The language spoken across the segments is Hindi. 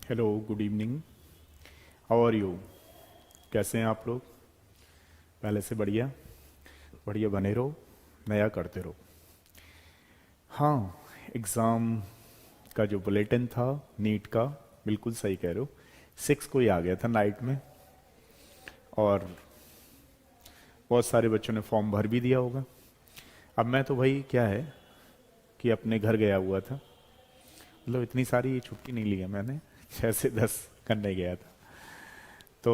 Hello, good evening. How are you? कैसे हैं आप लोग? पहले से बढ़िया बढ़िया बने रहो, नया करते रहो। हाँ, एग्ज़ाम का जो बुलेटिन था नीट का, बिल्कुल सही कह रहे हो। 6 को ही आ गया था नाइट में, और बहुत सारे बच्चों ने फॉर्म भर भी दिया होगा। अब मैं तो भाई क्या है कि अपने घर गया हुआ था, मतलब इतनी सारी छुट्टी नहीं ली है मैंने, 6 से 10 करने गया था। तो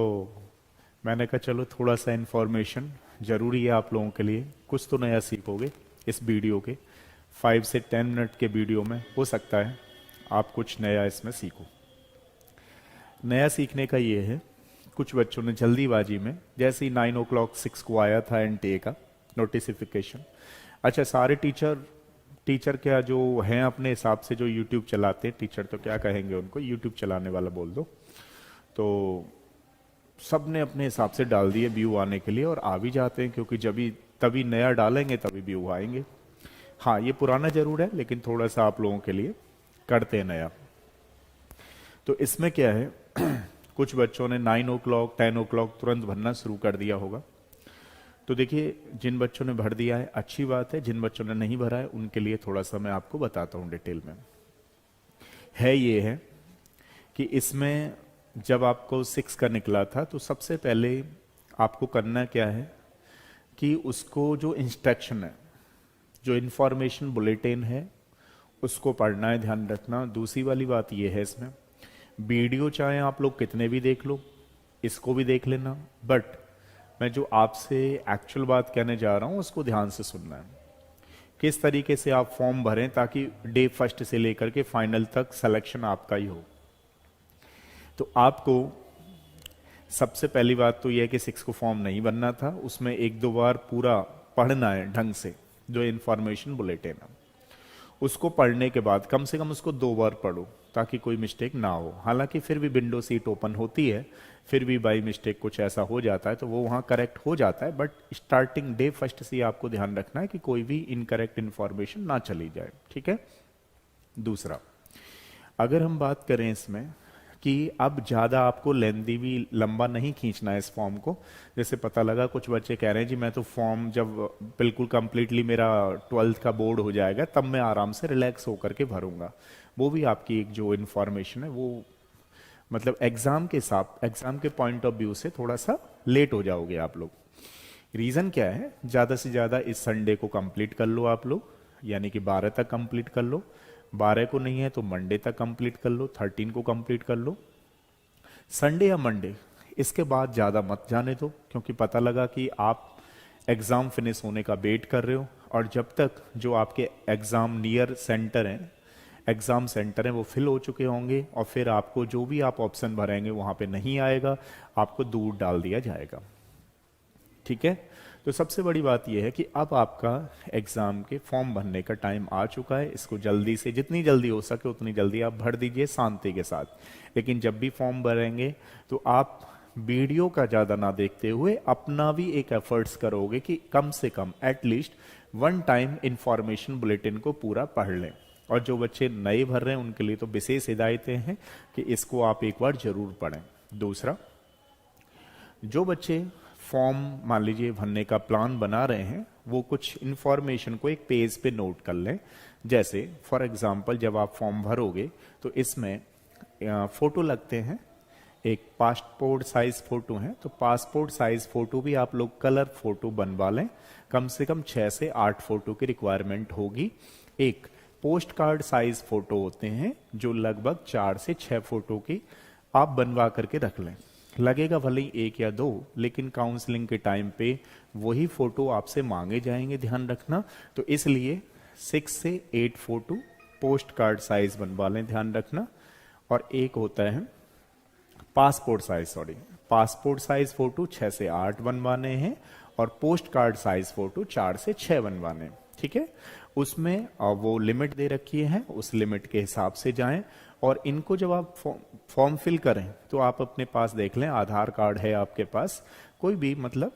मैंने कहा चलो थोड़ा सा इन्फॉर्मेशन ज़रूरी है आप लोगों के लिए, कुछ तो नया सीखोगे इस वीडियो के 5 से 10 मिनट के वीडियो में। हो सकता है आप कुछ नया इसमें सीखो। नया सीखने का ये है, कुछ बच्चों ने जल्दीबाजी में, जैसे ही 9 o'clock 6 को आया था एनटीए का नोटिफिकेशन। अच्छा, सारे टीचर क्या जो हैं अपने हिसाब से जो यूट्यूब चलाते हैं, टीचर तो क्या कहेंगे उनको, यूट्यूब चलाने वाला बोल दो, तो सब ने अपने हिसाब से डाल दिए व्यू आने के लिए, और आ भी जाते हैं क्योंकि जब भी तभी नया डालेंगे तभी व्यू आएंगे। हाँ, ये पुराना जरूर है लेकिन थोड़ा सा आप लोगों के लिए करते हैं नया। तो इसमें क्या है कुछ बच्चों ने 9 o'clock 10 o'clock तुरंत भरना शुरू कर दिया होगा। तो देखिए, जिन बच्चों ने भर दिया है अच्छी बात है, जिन बच्चों ने नहीं भरा है उनके लिए थोड़ा सा मैं आपको बताता हूँ डिटेल में। ये है कि इसमें जब आपको 6 का निकला था तो सबसे पहले आपको करना क्या है कि उसको जो इंस्ट्रक्शन है, जो इंफॉर्मेशन बुलेटिन है, उसको पढ़ना है, ध्यान रखना। दूसरी वाली बात यह है, इसमें वीडियो चाहे आप लोग कितने भी देख लो, इसको भी देख लेना, बट मैं जो आपसे एक्चुअल बात कहने जा रहा हूं उसको ध्यान से सुनना है। किस तरीके से आप फॉर्म भरें ताकि डे फर्स्ट से लेकर के फाइनल तक सिलेक्शन आपका ही हो। तो आपको सबसे पहली बात तो यह है कि 6 को फॉर्म नहीं बनना था, उसमें 1-2 बार पूरा पढ़ना है ढंग से, जो इंफॉर्मेशन बुलेटिन है उसको पढ़ने के बाद कम से कम उसको 2 बार पढ़ो ताकि कोई मिस्टेक ना हो। हालांकि फिर भी विंडो सीट ओपन होती है, फिर भी बाई मिस्टेक कुछ ऐसा हो जाता है तो वो वहाँ करेक्ट हो जाता है, बट स्टार्टिंग डे फर्स्ट से आपको ध्यान रखना है कि कोई भी इनकरेक्ट इन्फॉर्मेशन ना चली जाए, ठीक है। दूसरा, अगर हम बात करें इसमें कि अब ज़्यादा आपको लेंदी भी लंबा नहीं खींचना है इस फॉर्म को। जैसे पता लगा कुछ बच्चे कह रहे हैं जी मैं तो फॉर्म जब बिल्कुल कंप्लीटली मेरा 12th का बोर्ड हो जाएगा तब मैं आराम से रिलैक्स होकर के भरूंगा। वो भी आपकी एक जो इन्फॉर्मेशन है वो मतलब एग्जाम के पॉइंट ऑफ व्यू से थोड़ा सा लेट हो जाओगे आप लोग। रीज़न क्या है, ज़्यादा से ज़्यादा इस संडे को कंप्लीट कर लो आप लोग, यानी कि 12 तक कंप्लीट कर लो। 12 को नहीं है तो मंडे तक कंप्लीट कर लो, 13 को कंप्लीट कर लो। संडे या मंडे इसके बाद ज़्यादा मत जाने दो, क्योंकि पता लगा कि आप एग्ज़ाम फिनिश होने का वेट कर रहे हो, और जब तक जो आपके एग्ज़ाम नियर सेंटर हैं, एग्ज़ाम सेंटर हैं, वो फिल हो चुके होंगे, और फिर आपको जो भी आप ऑप्शन भरेंगे वहाँ पे नहीं आएगा, आपको दूर डाल दिया जाएगा, ठीक है। तो सबसे बड़ी बात यह है कि अब आपका एग्ज़ाम के फॉर्म भरने का टाइम आ चुका है। इसको जल्दी से, जितनी जल्दी हो सके उतनी जल्दी आप भर दीजिए शांति के साथ। लेकिन जब भी फॉर्म भरेंगे तो आप वीडियो का ज़्यादा ना देखते हुए अपना भी एक एफर्ट्स करोगे कि कम से कम एटलीस्ट 1 टाइम इंफॉर्मेशन बुलेटिन को पूरा पढ़ लें। और जो बच्चे नए भर रहे हैं उनके लिए तो विशेष हिदायतें हैं कि इसको आप एक बार जरूर पढ़ें। दूसरा, जो बच्चे फॉर्म मान लीजिए भरने का प्लान बना रहे हैं वो कुछ इंफॉर्मेशन को एक पेज पे नोट कर लें। जैसे फॉर एग्जांपल जब आप फॉर्म भरोगे तो इसमें फोटो लगते हैं, एक पासपोर्ट साइज फोटो है, तो पासपोर्ट साइज फोटो भी आप लोग कलर फोटो बनवा लें। कम से कम 6 से 8 फोटो की रिक्वायरमेंट होगी। एक पोस्ट कार्ड साइज फोटो होते हैं जो लगभग 4 से 6 फोटो की आप बनवा करके रख लें। लगेगा भले ही 1 या 2, लेकिन काउंसलिंग के टाइम पे वही फोटो आपसे मांगे जाएंगे, ध्यान रखना। तो इसलिए 6 से 8 फोटो पोस्ट कार्ड साइज बनवा लें, ध्यान रखना। और एक होता है पासपोर्ट साइज फोटो 6 से 8 बनवाने हैं, और पोस्ट कार्ड साइज फोटो 4 से 6 बनवाने, ठीक है। उसमें वो लिमिट दे रखी है, उस लिमिट के हिसाब से जाएं। और इनको जब आप फॉर्म फिल करें तो आप अपने पास देख लें, आधार कार्ड है आपके पास, कोई भी मतलब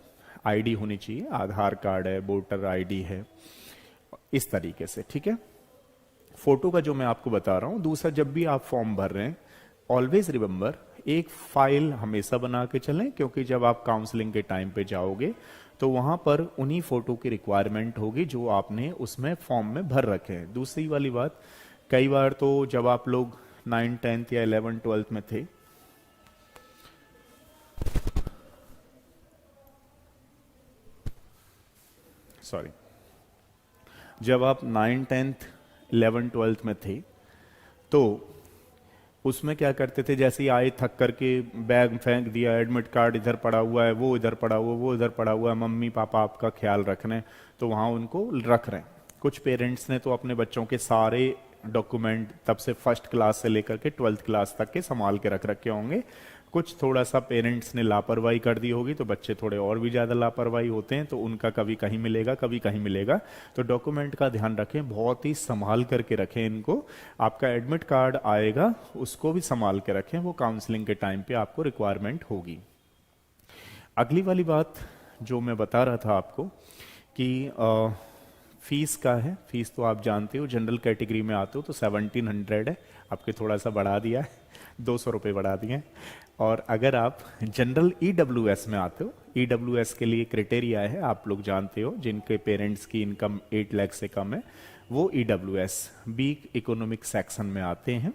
आईडी होनी चाहिए, आधार कार्ड है, वोटर आईडी है, इस तरीके से, ठीक है। फोटो का जो मैं आपको बता रहा हूं। दूसरा, जब भी आप फॉर्म भर रहे हैं ऑलवेज रिमेंबर, एक फाइल हमेशा बना के चलें, क्योंकि जब आप काउंसलिंग के टाइम पे जाओगे तो वहां पर उन्हीं फोटो की रिक्वायरमेंट होगी जो आपने उसमें फॉर्म में भर रखे हैं। दूसरी वाली बात, कई बार तो जब आप लोग 9, 10th या 11, 12th में थे, सॉरी, जब आप 9, 10th, 11, 12th में थे तो उसमें क्या करते थे, जैसे ही आए थक करके बैग फेंक दिया, एडमिट कार्ड इधर पड़ा हुआ है, वो इधर पड़ा हुआ है, वो इधर पड़ा हुआ है, मम्मी पापा आपका ख्याल रख रहे हैं, तो वहाँ उनको रख रहे हैं। कुछ पेरेंट्स ने तो अपने बच्चों के सारे डॉक्यूमेंट तब से फर्स्ट क्लास से लेकर के 12th क्लास तक के संभाल के रख रखे होंगे। कुछ थोड़ा सा पेरेंट्स ने लापरवाही कर दी होगी, तो बच्चे थोड़े और भी ज़्यादा लापरवाही होते हैं, तो उनका कभी कहीं मिलेगा कभी कहीं मिलेगा। तो डॉक्यूमेंट का ध्यान रखें, बहुत ही संभाल करके रखें इनको। आपका एडमिट कार्ड आएगा, उसको भी संभाल के रखें, वो काउंसलिंग के टाइम पे आपको रिक्वायरमेंट होगी। अगली वाली बात जो मैं बता रहा था आपको कि फीस का है। फीस तो आप जानते हो, जनरल कैटेगरी में आते हो तो 1700 है, आपके थोड़ा सा बढ़ा दिया है, 200 रुपये बढ़ा दिए हैं। और अगर आप जनरल EWS में आते हो, EWS के लिए क्राइटेरिया है, आप लोग जानते हो, जिनके पेरेंट्स की इनकम 8 लाख से कम है, वो EWS बी इकोनॉमिक सेक्शन में आते हैं,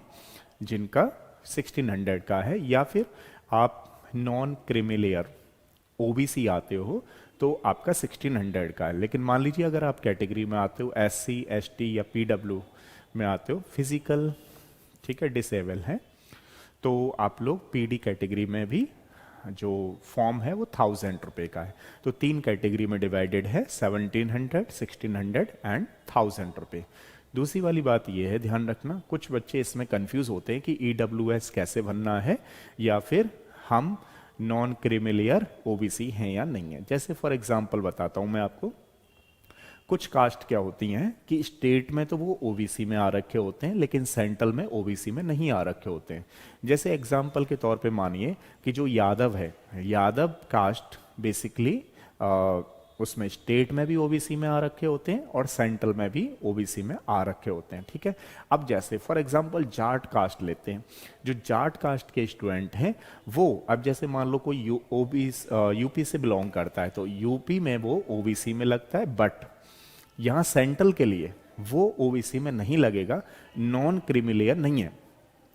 जिनका 1600 का है। या फिर आप नॉन क्रीमीलेयर OBC आते हो तो आपका 1600 का है। लेकिन मान लीजिए अगर आप कैटेगरी में आते हो SC ST या PW में आते हो, फिजिकल, ठीक है, डिसेबल है, तो आप लोग PD कैटेगरी में भी जो फॉर्म है वो 1000 रुपये का है। तो 3 कैटेगरी में डिवाइडेड है, 1700, 1600 एंड 1000 रुपये। दूसरी वाली बात ये है, ध्यान रखना, कुछ बच्चे इसमें कंफ्यूज होते हैं कि EWS कैसे बनना है, या फिर हम नॉन क्रीमीलेयर OBC हैं या नहीं है। जैसे फॉर एग्जांपल बताता हूं मैं आपको, कुछ कास्ट क्या होती हैं कि स्टेट में तो वो OBC में आ रखे होते हैं, लेकिन सेंट्रल में OBC में नहीं आ रखे होते हैं। जैसे एग्जांपल के तौर पे मानिए कि जो यादव है, यादव कास्ट बेसिकली उसमें स्टेट में भी OBC में आ रखे होते हैं और सेंट्रल में भी OBC में आ रखे होते हैं, ठीक है। अब जैसे फॉर एग्जांपल जाट कास्ट लेते हैं, जो जाट कास्ट के स्टूडेंट हैं वो, अब जैसे मान लो कोई यूपी से बिलोंग करता है, तो यूपी में वो OBC में लगता है, बट यहाँ सेंट्रल के लिए वो OBC में नहीं लगेगा, नॉन क्रीमीलेयर नहीं है।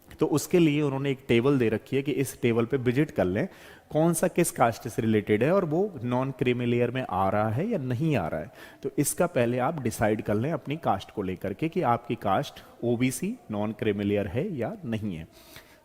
तो उसके लिए उन्होंने एक टेबल दे रखी है कि इस टेबल पे विजिट कर लें कौन सा किस कास्ट से रिलेटेड है और वो नॉन क्रीमीलेयर में आ रहा है या नहीं आ रहा है। तो इसका पहले आप डिसाइड कर लें अपनी कास्ट को लेकर के कि आपकी कास्ट OBC नॉन क्रीमीलेयर है या नहीं है,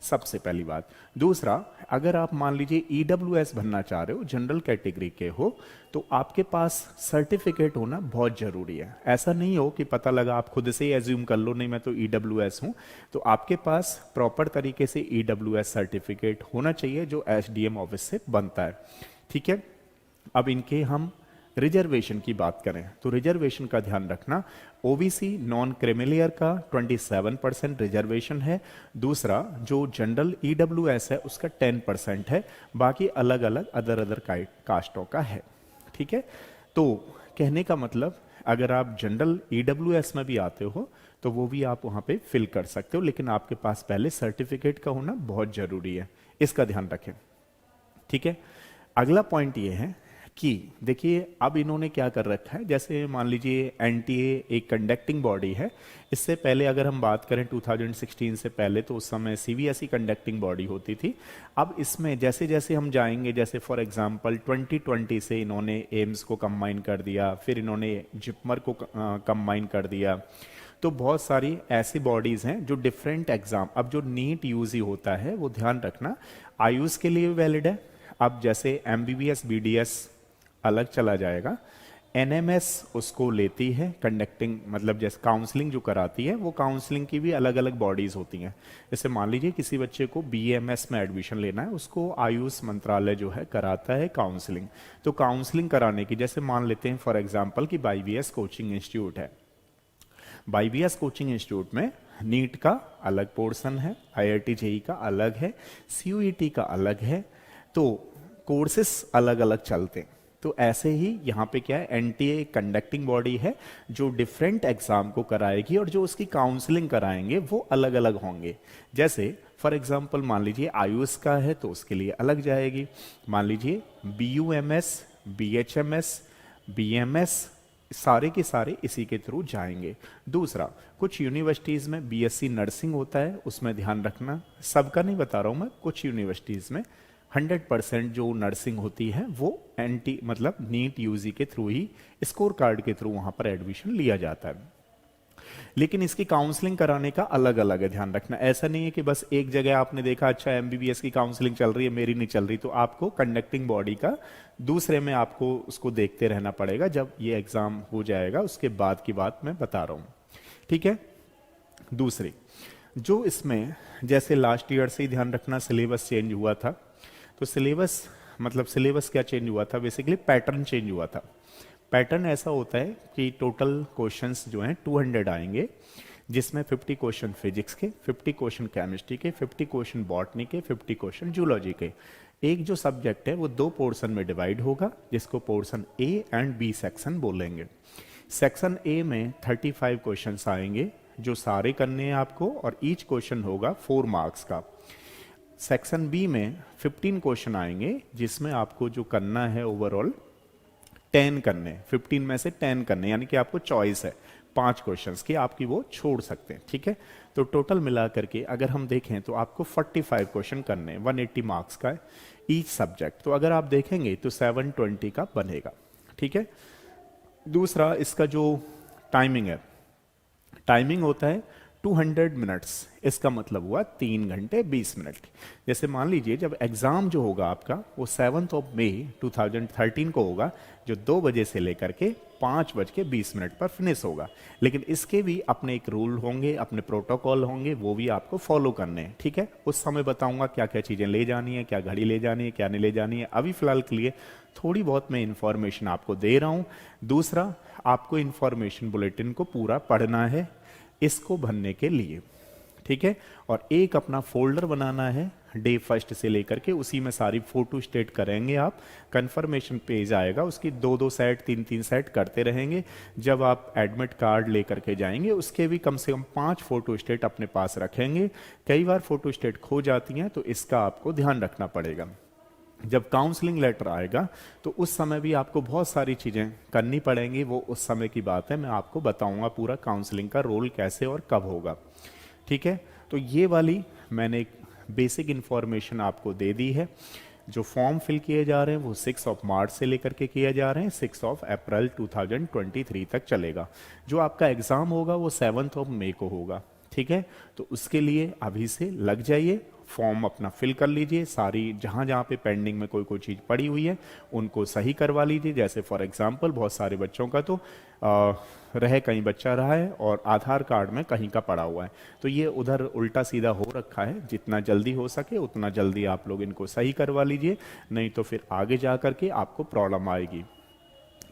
सबसे पहली बात। दूसरा, अगर आप मान लीजिए EWS बनना चाह रहे हो, जनरल कैटेगरी के हो, तो आपके पास सर्टिफिकेट होना बहुत जरूरी है। ऐसा नहीं हो कि पता लगा आप खुद से ही एज्यूम कर लो नहीं मैं तो EWS हूं, तो आपके पास प्रॉपर तरीके से EWS सर्टिफिकेट होना चाहिए जो SDM ऑफिस से बनता है, ठीक है। अब इनके हम रिजर्वेशन की बात करें तो रिजर्वेशन का ध्यान रखना, OBC नॉन क्रीमीलेयर का 27% रिजर्वेशन है। दूसरा जो जनरल EWS है उसका 10% है, बाकी अलग अलग अदर कास्टों का है, ठीक है। तो कहने का मतलब, अगर आप जनरल EWS में भी आते हो तो वो भी आप वहां पे फिल कर सकते हो, लेकिन आपके पास पहले सर्टिफिकेट का होना बहुत जरूरी है, इसका ध्यान रखें, ठीक है। अगला पॉइंट ये है कि देखिए अब इन्होंने क्या कर रखा है, जैसे मान लीजिए NTA एक कंडक्टिंग बॉडी है। इससे पहले अगर हम बात करें 2016 से पहले, तो उस समय CBSE कंडक्टिंग बॉडी होती थी। अब इसमें जैसे जैसे हम जाएंगे, जैसे फॉर एग्जांपल 2020 से इन्होंने एम्स को कंबाइन कर दिया, फिर इन्होंने जिपमर को कंबाइन कर दिया, तो बहुत सारी ऐसी बॉडीज हैं जो डिफरेंट एग्जाम, अब जो नीट यूजी होता है वो ध्यान रखना आयुष के लिए वैलिड है। अब जैसे MBBS BDS अलग चला जाएगा, NMS उसको लेती है कंडक्टिंग, मतलब जैसे काउंसलिंग जो कराती है, वो काउंसलिंग की भी अलग अलग बॉडीज होती हैं। जैसे मान लीजिए किसी बच्चे को BMS में एडमिशन लेना है, उसको आयुष मंत्रालय जो है कराता है काउंसलिंग। तो काउंसलिंग कराने की, जैसे मान लेते हैं फॉर एग्जाम्पल कि BIBS कोचिंग इंस्टीट्यूट है, BIBS कोचिंग इंस्टीट्यूट में नीट का अलग पोर्शन है, IIT JEE का अलग है, CUET का अलग है, तो कोर्सेस अलग अलग चलते हैं। तो ऐसे ही यहाँ पे क्या है, एनटीए कंडक्टिंग बॉडी है जो डिफरेंट एग्जाम को कराएगी और जो उसकी काउंसलिंग कराएंगे वो अलग अलग होंगे। जैसे फॉर एग्जांपल मान लीजिए आयुष का है तो उसके लिए अलग जाएगी, मान लीजिए BUMS, BHMS, BMS, सारे के सारे इसी के थ्रू जाएंगे। दूसरा, कुछ यूनिवर्सिटीज़ में BSc नर्सिंग होता है, उसमें ध्यान रखना, सबका नहीं बता रहा हूँ मैं, कुछ यूनिवर्सिटीज़ में 100% जो नर्सिंग होती है वो एंटी मतलब नीट यूजी के थ्रू ही, स्कोर कार्ड के थ्रू वहाँ पर एडमिशन लिया जाता है। लेकिन इसकी काउंसलिंग कराने का अलग अलग है, ध्यान रखना। ऐसा नहीं है कि बस एक जगह आपने देखा अच्छा MBBS की काउंसलिंग चल रही है, मेरी नहीं चल रही, तो आपको कंडक्टिंग बॉडी का दूसरे में आपको उसको देखते रहना पड़ेगा। जब ये एग्जाम हो जाएगा उसके बाद की बात मैं बता रहा हूँ, ठीक है। दूसरी जो इसमें, जैसे लास्ट ईयर से ही ध्यान रखना सिलेबस चेंज हुआ था, तो सिलेबस मतलब सिलेबस क्या चेंज हुआ था, बेसिकली पैटर्न चेंज हुआ था। पैटर्न ऐसा होता है कि टोटल क्वेश्चंस जो हैं 200 आएंगे, जिसमें 50 क्वेश्चन फिजिक्स के, 50 क्वेश्चन केमिस्ट्री के, 50 क्वेश्चन बॉटनी के, 50 क्वेश्चन जूलॉजी के। एक जो सब्जेक्ट है वो 2 पोर्शन में डिवाइड होगा, जिसको portion A and B section बोलेंगे। सेक्शन A में 35 क्वेश्चंस आएंगे जो सारे करने हैं आपको, और ईच क्वेश्चन होगा 4 मार्क्स का। सेक्शन B में 15 क्वेश्चन आएंगे जिसमें आपको जो करना है ओवरऑल 10 करने, 15 में से 10 करने, यानी कि आपको चॉइस है 5 क्वेश्चंस की, आपकी वो छोड़ सकते हैं, ठीक है। तो टोटल मिला करके अगर हम देखें तो आपको 45 क्वेश्चन करने, 180 मार्क्स का है ईच सब्जेक्ट। तो अगर आप देखेंगे तो 720 का बनेगा, ठीक है। दूसरा, इसका जो टाइमिंग है, टाइमिंग होता है 200 मिनट्स, इसका मतलब हुआ 3 घंटे 20 मिनट। जैसे मान लीजिए जब एग्जाम जो होगा आपका वो 7 मई 2013 को होगा, जो 2 बजे से लेकर के 5:20 पर फिनिश होगा। लेकिन इसके भी अपने एक रूल होंगे, अपने प्रोटोकॉल होंगे, वो भी आपको फॉलो करने हैं, ठीक है। उस समय बताऊंगा क्या क्या चीजें ले जानी है, क्या घड़ी ले जानी है, क्या नहीं ले जानी है। अभी फिलहाल के लिए थोड़ी बहुत मैं इंफॉर्मेशन आपको दे रहा हूं। दूसरा, आपको इंफॉर्मेशन बुलेटिन को पूरा पढ़ना है इसको भरने के लिए, ठीक है। और एक अपना फोल्डर बनाना है डे फर्स्ट से लेकर के, उसी में सारी फोटो स्टेट करेंगे आप। कंफर्मेशन पेज आएगा, उसकी 2-2 सेट 3-3 सेट करते रहेंगे। जब आप एडमिट कार्ड लेकर के जाएंगे उसके भी कम से कम 5 फोटो स्टेट अपने पास रखेंगे। कई बार फोटो स्टेट खो जाती हैं तो इसका आपको ध्यान रखना पड़ेगा। जब काउंसलिंग लेटर आएगा तो उस समय भी आपको बहुत सारी चीज़ें करनी पड़ेंगी, वो उस समय की बात है, मैं आपको बताऊंगा पूरा काउंसलिंग का रोल कैसे और कब होगा, ठीक है। तो ये वाली मैंने एक बेसिक इन्फॉर्मेशन आपको दे दी है। जो फॉर्म फिल किए जा रहे हैं वो 6 मार्च से लेकर के किए जा रहे हैं, 6 अप्रैल 2023 तक चलेगा। जो आपका एग्ज़ाम होगा वो 7 मई को होगा, ठीक है। तो उसके लिए अभी से लग जाइए, फॉर्म अपना फिल कर लीजिए, सारी जहाँ जहाँ पे पेंडिंग में कोई कोई चीज़ पड़ी हुई है उनको सही करवा लीजिए। जैसे फॉर एग्जांपल बहुत सारे बच्चों का तो रहे कहीं बच्चा रहा है और आधार कार्ड में कहीं का पड़ा हुआ है, तो ये उधर उल्टा सीधा हो रखा है। जितना जल्दी हो सके उतना जल्दी आप लोग इनको सही करवा लीजिए, नहीं तो फिर आगे जा कर के आपको प्रॉब्लम आएगी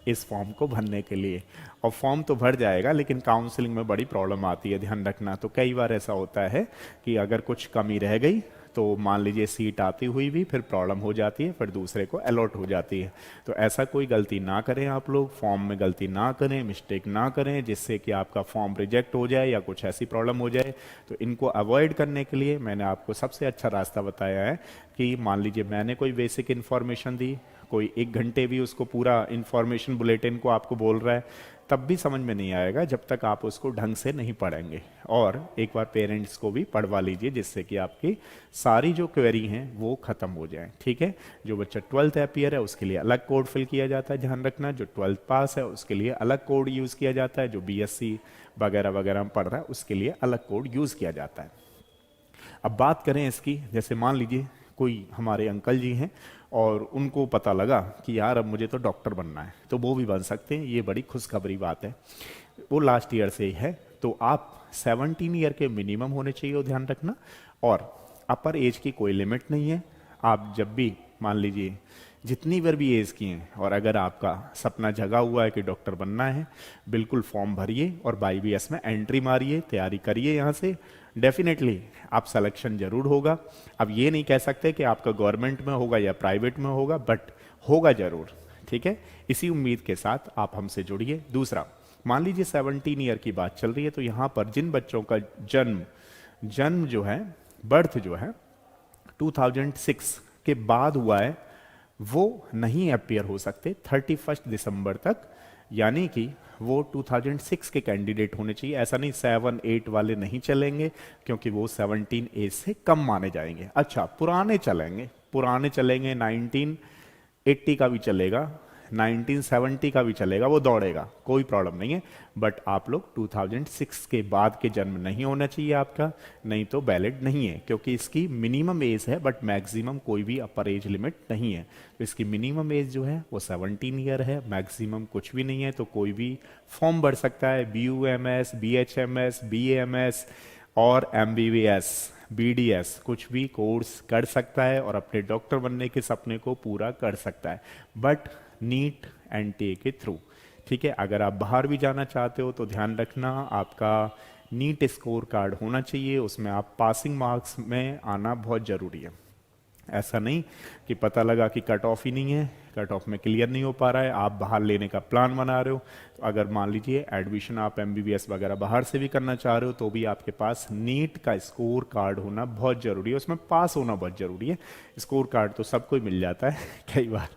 इस फॉर्म को भरने के लिए। और फॉर्म तो भर जाएगा लेकिन काउंसलिंग में बड़ी प्रॉब्लम आती है, ध्यान रखना। तो कई बार ऐसा होता है कि अगर कुछ कमी रह गई तो मान लीजिए सीट आती हुई भी फिर प्रॉब्लम हो जाती है, फिर दूसरे को अलॉट हो जाती है। तो ऐसा कोई गलती ना करें आप लोग, फॉर्म में गलती ना करें, मिस्टेक ना करें जिससे कि आपका फॉर्म रिजेक्ट हो जाए या कुछ ऐसी प्रॉब्लम हो जाए। तो इनको अवॉइड करने के लिए मैंने आपको सबसे अच्छा रास्ता बताया है कि मान लीजिए मैंने कोई बेसिक इन्फॉर्मेशन दी, कोई 1 घंटे भी उसको पूरा इन्फॉर्मेशन बुलेटिन को आपको बोल रहा है, तब भी समझ में नहीं आएगा जब तक आप उसको ढंग से नहीं पढ़ेंगे। और एक बार पेरेंट्स को भी पढ़वा लीजिए जिससे कि आपकी सारी जो क्वेरी हैं वो खत्म हो जाए, ठीक है। जो बच्चा 12th अपियर है उसके लिए अलग कोड फिल किया जाता है, ध्यान रखना। जो 12th पास है उसके लिए अलग कोड यूज़ किया जाता है, जो BSc वगैरह वगैरह में पढ़ रहा है उसके लिए अलग कोड यूज़ किया जाता है। अब बात करें इसकी, जैसे मान लीजिए कोई हमारे अंकल जी हैं और उनको पता लगा कि यार अब मुझे तो डॉक्टर बनना है, तो वो भी बन सकते हैं, ये बड़ी खुशखबरी बात है। वो लास्ट ईयर से ही है, तो आप 17 ईयर के मिनिमम होने चाहिए, ध्यान रखना। और अपर एज की कोई लिमिट नहीं है, आप जब भी मान लीजिए जितनी बार भी एज की हैं और अगर आपका सपना जगा हुआ है कि डॉक्टर बनना है, बिल्कुल फॉर्म भरिए और IBS में एंट्री मारिए, तैयारी करिए। यहाँ से डेफिनेटली आप सिलेक्शन जरूर होगा। अब ये नहीं कह सकते कि आपका गवर्नमेंट में होगा या प्राइवेट में होगा, बट होगा जरूर, ठीक है, इसी उम्मीद के साथ आप हमसे जुड़िए। दूसरा, मान लीजिए 17 ईयर की बात चल रही है, तो यहाँ पर जिन बच्चों का जन्म जन्म जो है, बर्थ जो है 2006 के बाद हुआ है, वो नहीं अपियर हो सकते 31 दिसंबर तक, यानी कि वो 2006 के कैंडिडेट होने चाहिए। ऐसा नहीं 7, 8 वाले नहीं चलेंगे, क्योंकि वो 17 एज से कम माने जाएंगे। अच्छा, पुराने चलेंगे 1980 का भी चलेगा, 1970 का भी चलेगा, वो दौड़ेगा, कोई प्रॉब्लम नहीं है। बट आप लोग 2006 के बाद के जन्म नहीं होना चाहिए आपका, नहीं तो वैलिड नहीं है, क्योंकि इसकी मिनिमम एज है बट मैक्सिमम कोई भी अपर एज लिमिट नहीं है। तो इसकी मिनिमम एज जो है वो 17 ईयर है, मैक्सिमम कुछ भी नहीं है। तो कोई भी फॉर्म भर सकता है, BUMS, BHMS, BAMS और MBBS, BDS, कुछ भी कोर्स कर सकता है और अपने डॉक्टर बनने के सपने को पूरा कर सकता है, बट नीट NTA के थ्रू। ठीक है, अगर आप बाहर भी जाना चाहते हो तो ध्यान रखना, आपका नीट स्कोर कार्ड होना चाहिए, उसमें आप पासिंग मार्क्स में आना बहुत ज़रूरी है। ऐसा नहीं कि पता लगा कि कट ऑफ ही नहीं है, कट ऑफ में क्लियर नहीं हो पा रहा है, आप बाहर लेने का प्लान बना रहे हो, तो अगर मान लीजिए एडमिशन आप MBBS वगैरह बाहर से भी करना चाह रहे हो, तो भी आपके पास नीट का स्कोर कार्ड होना बहुत ज़रूरी है, उसमें पास होना बहुत ज़रूरी है। स्कोर कार्ड तो सबको ही मिल जाता है कई बार,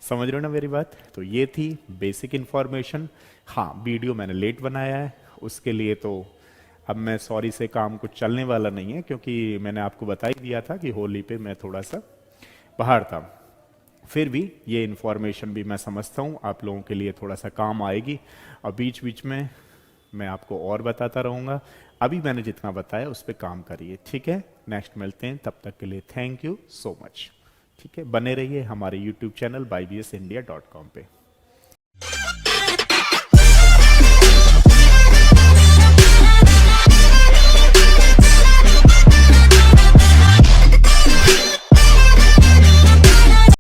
समझ रहे हो ना मेरी बात। तो ये थी बेसिक इन्फॉर्मेशन। हाँ, वीडियो मैंने लेट बनाया है, उसके लिए तो अब मैं सॉरी से काम कुछ चलने वाला नहीं है, क्योंकि मैंने आपको बता ही दिया था कि होली पे मैं थोड़ा सा बाहर था। फिर भी ये इन्फॉर्मेशन भी मैं समझता हूँ आप लोगों के लिए थोड़ा सा काम आएगी, और बीच बीच में मैं आपको और बताता रहूँगा। अभी मैंने जितना बताया उस पर काम करिए, ठीक है। नेक्स्ट मिलते हैं, तब तक के लिए थैंक यू सो मच। ठीक है, बने रहिए हमारे YouTube चैनल bybsindia.com पे।